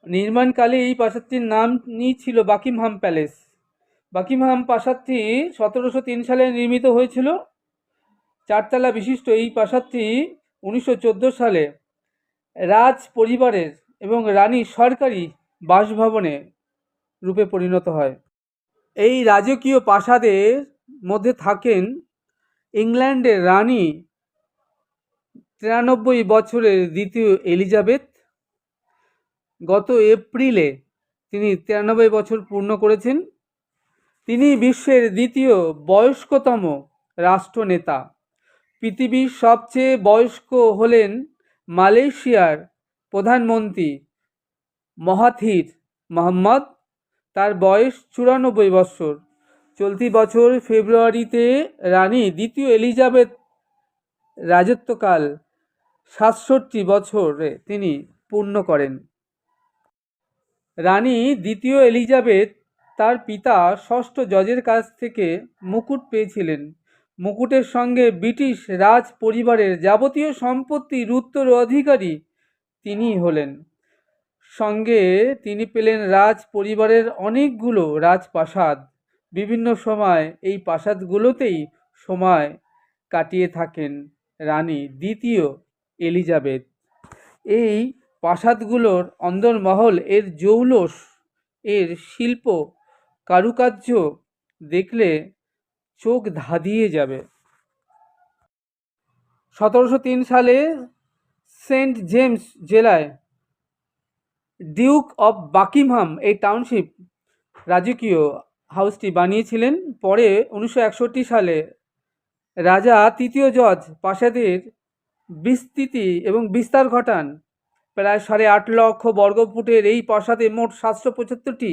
নির্মাণকালে এই প্রাসাদটির নামই ছিল বাকিংহাম প্যালেস। বাকিংহাম প্রাসাদটি 1703 সালে নির্মিত হয়েছিল। চারতলা বিশিষ্ট এই প্রাসাদটি 1914 সালে রাজ পরিবারের এবং রানীর সরকারি বাসভবনে রূপে পরিণত হয়। এই রাজকীয় প্রাসাদের মধ্যে থাকেন ইংল্যান্ডের রানী 93 বছরের দ্বিতীয় এলিজাবেথ। গত এপ্রিলে তিনি 93 বছর পূর্ণ করেছেন। তিনি বিশ্বের দ্বিতীয় বয়স্কতম রাষ্ট্রনেতা। পৃথিবীর সবচেয়ে বয়স্ক হলেন মালয়েশিয়ার প্রধানমন্ত্রী মহাথির মোহাম্মদ। তার বয়স 94 বছর। চলতি বছর ফেব্রুয়ারিতে রানী দ্বিতীয় এলিজাবেথ রাজত্বকাল 67 বছরে তিনি পূর্ণ করেন। রানী দ্বিতীয় এলিজাবেথ তার পিতা ষষ্ঠ জর্জের কাছ থেকে মুকুট পেয়েছিলেন। মুকুটের সঙ্গে ব্রিটিশ রাজ পরিবারের যাবতীয় সম্পত্তির উত্তরাধিকারী তিনিই হলেন। সঙ্গে তিনি পেলেন রাজ পরিবারের অনেকগুলো রাজপ্রাসাদ। বিভিন্ন সময় এই প্রাসাদগুলোতেই সময় কাটিয়ে থাকেন রানী দ্বিতীয় এলিজাবেথ। এই প্রাসাদগুলোর অন্দরমহল, এর জৌলস, এর শিল্প কারুকার্য দেখলে চোখ ধাঁধিয়ে যাবে। 1703 সালে সেন্ট জেমস জেলায় ডিউক অব বাকিংহাম এই টাউনশিপ রাজকীয় হাউসটি বানিয়েছিলেন। পরে 1961 সালে রাজা তৃতীয় জর্জ প্রাসাদের বিস্তৃতি এবং বিস্তার ঘটান। প্রায় 8.5 লক্ষ বর্গফুটের এই প্রাসাদে মোট 775টি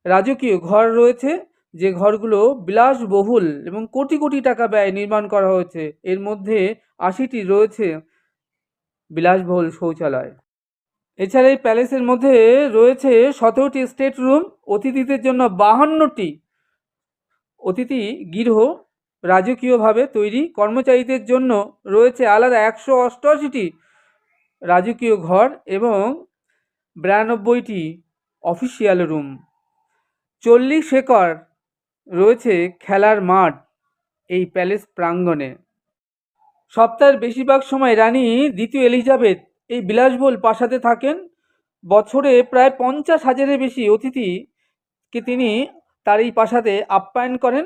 রাজকীয় ঘর রয়েছে, যে ঘরগুলো বিলাসবহুল এবং কোটি কোটি টাকা ব্যয়ে নির্মাণ করা হয়েছে। এর মধ্যে 80টি রয়েছে বিলাসবহুল শৌচালয়। এছাড়া এই প্যালেসের মধ্যে রয়েছে 17টি স্টেট রুম, অতিথিদের জন্য 52টি অতিথি গৃহ রাজকীয়ভাবে তৈরি, কর্মচারীদের জন্য রয়েছে আলাদা 188টি রাজকীয় ঘর এবং 92টি অফিসিয়াল রুম। 40 একর রয়েছে খেলার মাঠ এই প্যালেস প্রাঙ্গণে। সপ্তাহের বেশিরভাগ সময় রানী দ্বিতীয় এলিজাবেথ এই বিলাসবহুল প্রাসাদে থাকেন। বছরে প্রায় 50,000-এর বেশি অতিথিকে তিনি তার এই প্রাসাদে আপ্যায়ন করেন।